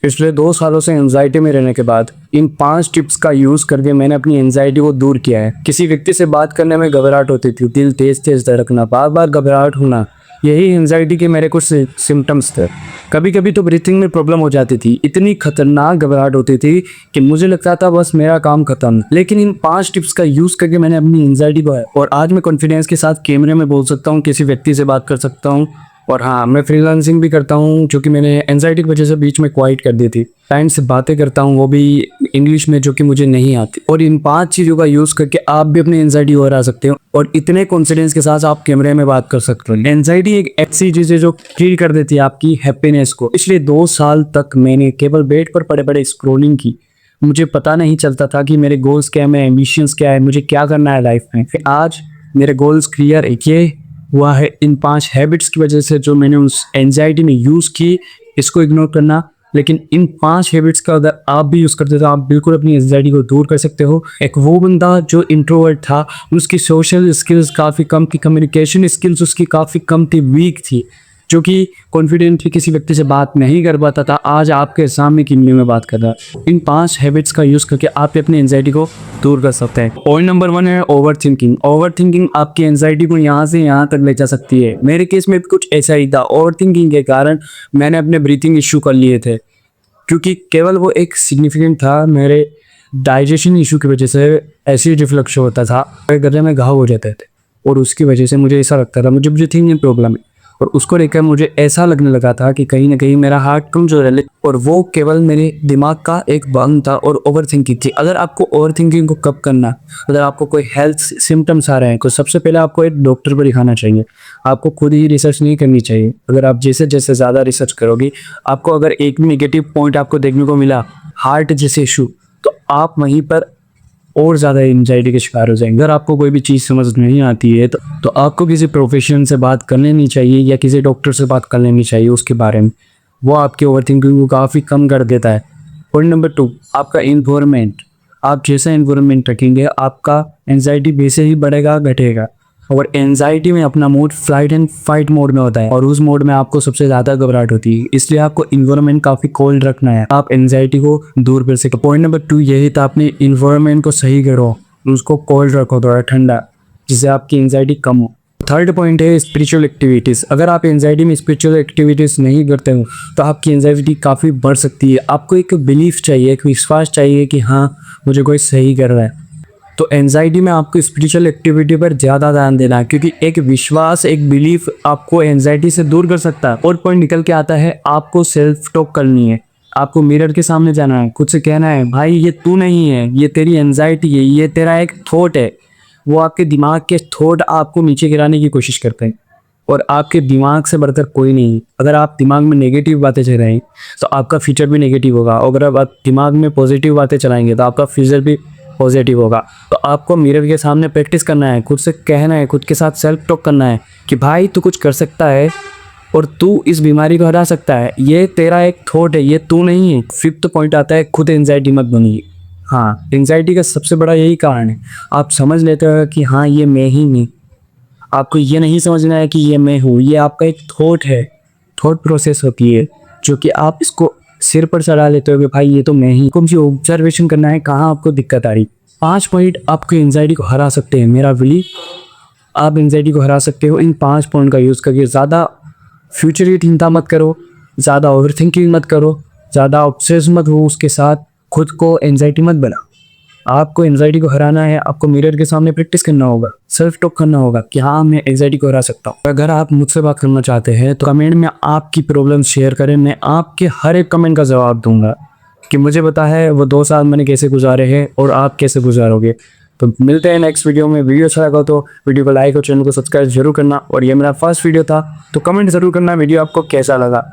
पिछले 2 सालों से एंजाइटी में रहने के बाद इन 5 टिप्स का यूज करके मैंने अपनी एंजाइटी को दूर किया है। किसी व्यक्ति से बात करने में घबराहट होती थी, दिल तेज तेज धड़कना, बार बार घबराहट होना, यही एंजाइटी के मेरे कुछ सिम्टम्स थे। कभी कभी तो ब्रीथिंग में प्रॉब्लम हो जाती थी, इतनी खतरनाक घबराहट होती थी कि मुझे लगता था बस मेरा काम खत्म। लेकिन इन 5 टिप्स का यूज करके मैंने अपनी एंजाइटी को, और आज मैं कॉन्फिडेंस के साथ कैमरे में बोल सकता हूँ, किसी व्यक्ति से बात कर सकता हूँ। और हाँ, मैं फ्रीलांसिंग भी करता हूँ, जो कि मैंने एंजाइटी की वजह से बीच में क्वाइट कर दी थी। क्लाइंट से बातें करता हूँ, वो भी इंग्लिश में, जो कि मुझे नहीं आती। और इन 5 चीज़ों का यूज़ करके आप भी अपनी एंजाइटी को हरा सकते हो और इतने कॉन्फिडेंस के साथ आप कैमरे में बात कर सकते हो। एंजाइटी एक ऐसी चीज़ है जो किल कर देती है आपकी हैप्पीनेस को। पिछले 2 साल तक मैंने केवल बेड पर पड़े पड़े स्क्रोलिंग की। मुझे पता नहीं चलता था कि मेरे गोल्स क्या है, मेरे एम्बिशंस क्या है, मुझे क्या करना है लाइफ में। फिर आज मेरे गोल्स क्लियर है। ये हुआ है इन 5 हैबिट्स की वजह से, जो मैंने उस एंजाइटी में यूज़ की। इसको इग्नोर करना, लेकिन इन 5 हैबिट्स का अगर आप भी यूज़ करते हो तो आप बिल्कुल अपनी एंजाइटी को दूर कर सकते हो। एक वो बंदा जो इंट्रोवर्ट था, उसकी सोशल स्किल्स काफ़ी कम थी, कम्युनिकेशन स्किल्स उसकी काफ़ी कम थी, वीक थी, जो कि कॉन्फिडेंटली किसी व्यक्ति से बात नहीं कर पाता था, आज आपके सामने कैमरे में बात कर रहा है। इन 5 हैबिट्स का यूज़ करके आप अपनी एंजाइटी को दूर कर सकते हैं। पॉइंट नंबर 1 है ओवर थिंकिंग। ओवर थिंकिंग आपकी एंजाइटी को यहाँ से यहाँ तक ले जा सकती है। मेरे केस में भी कुछ ऐसा ही था। ओवर थिंकिंग के कारण मैंने अपने ब्रीथिंग इशू कर लिए थे, क्योंकि केवल वो एक सिग्निफिकेंट था। मेरे डाइजेशन इशू की वजह से एसिड रिफ्लक्स होता था, मेरे गले में घाव हो जाते थे, और उसकी वजह से मुझे ऐसा लगता था मुझे ब्रीथिंग में प्रॉब्लम है। और उसको लेकर मुझे ऐसा लगने लगा था कि कहीं ना कहीं मेरा हार्ट कमजोर है, और वो केवल मेरे दिमाग का एक बंद था और ओवर थिंकिंग थी। अगर आपको ओवर थिंकिंग को कब करना, अगर आपको कोई हेल्थ सिम्टम्स आ रहे हैं तो सबसे पहले आपको एक डॉक्टर पर दिखाना चाहिए। आपको खुद ही रिसर्च नहीं करनी चाहिए। अगर आप जैसे जैसे ज़्यादा रिसर्च करोगे, आपको अगर एक भी नेगेटिव पॉइंट आपको देखने को मिला, हार्ट जैसे इशू, तो आप वहीं पर और ज़्यादा एंजाइटी के शिकार हो जाएंगे। अगर आपको कोई भी चीज़ समझ नहीं आती है तो आपको किसी प्रोफेशन से बात कर लेनी चाहिए या किसी डॉक्टर से बात कर लेनी चाहिए उसके बारे में। वो आपके ओवरथिंकिंग को काफ़ी कम कर देता है। पॉइंट नंबर 2, आपका इन्वायरमेंट। आप जैसा इन्वायरमेंट रखेंगे, आपका एंजाइटी वैसे ही बढ़ेगा, घटेगा। और एंजाइटी में अपना mode flight and fight mode में होता है, और उस मोड में आपको सबसे ज़्यादा घबराहट होती है। इसलिए आपको इन्वायरमेंट काफ़ी कोल्ड रखना है, आप एंजाइटी को दूर कर सके। पॉइंट नंबर 2 यही था, अपने इन्वायरमेंट को सही करो, उसको कोल्ड रखो, थोड़ा ठंडा, जिससे आपकी एंजाइटी कम हो। थर्ड पॉइंट है स्पिरिचुअल एक्टिविटीज़। अगर आप एंजाइटी में स्पिरिचुअल एक्टिविटीज़ नहीं करते हो तो आपकी एंजाइटी काफ़ी बढ़ सकती है। आपको एक बिलीफ चाहिए, एक विश्वास चाहिए कि हाँ, मुझे कोई सही कर रहा है। तो एंजाइटी में आपको स्पिरिचुअल एक्टिविटी पर ज़्यादा ध्यान देना है, क्योंकि एक विश्वास, एक बिलीफ आपको एंजाइटी से दूर कर सकता है। और पॉइंट निकल के आता है, आपको सेल्फ टॉक करनी है। आपको मिरर के सामने जाना है, खुद से कहना है, भाई ये तू नहीं है, ये तेरी एंजाइटी है, ये तेरा एक थॉट है। वो आपके दिमाग के थॉट आपको नीचे गिराने की कोशिश करते हैं, और आपके दिमाग से बढ़कर कोई नहीं। अगर आप दिमाग में नेगेटिव बातें चल रही हैं तो आपका फ्यूचर भी नेगेटिव होगा। अगर आप दिमाग में पॉजिटिव बातें चलाएंगे तो आपका फ्यूचर भी पॉजिटिव होगा। तो आपको मिरर के सामने प्रैक्टिस करना है, खुद से कहना है, खुद के साथ सेल्फ टॉक करना है कि भाई तू कुछ कर सकता है और तू इस बीमारी को हरा सकता है। ये तेरा एक थॉट है, ये तू नहीं है। 5th पॉइंट आता है, खुद एंजाइटी मत बनिए। हाँ, एंजाइटी का सबसे बड़ा यही कारण है, आप समझ लेते हो कि हाँ ये मैं ही नहीं। आपको ये नहीं समझना है कि ये मैं हूँ, ये आपका एक थॉट है, थॉट प्रोसेस होती है, जो कि आप इसको सिर पर चढ़ा लेते हो कि भाई ये तो मैं ही। को मुझे ऑब्जर्वेशन करना है कहाँ आपको दिक्कत आ रही। 5 पॉइंट आपको एंजाइटी को हरा सकते हैं। मेरा बिलीव, आप एंजाइटी को हरा सकते हो इन 5 पॉइंट का यूज़ करके। ज़्यादा फ्यूचर की चिंता मत करो, ज़्यादा ओवर थिंकिंग मत करो, ज़्यादा ऑब्सेस मत हो उसके साथ, खुद को एंजाइटी मत बना। आपको एंजाइटी को हराना है, आपको मिरर के सामने प्रैक्टिस करना होगा, सेल्फ टॉक करना होगा कि हाँ मैं एंजाइटी को हरा सकता हूँ। अगर आप मुझसे बात करना चाहते हैं तो कमेंट में आपकी प्रॉब्लम शेयर करें, मैं आपके हर एक कमेंट का जवाब दूंगा कि मुझे पता है वो 2 साल मैंने कैसे गुजारे हैं और आप कैसे गुजारोगे। तो मिलते हैं नेक्स्ट वीडियो में। वीडियो अच्छा लगा तो वीडियो को लाइक और चैनल को सब्सक्राइब जरूर करना। और ये मेरा फर्स्ट वीडियो था, तो कमेंट जरूर करना वीडियो आपको कैसा लगा।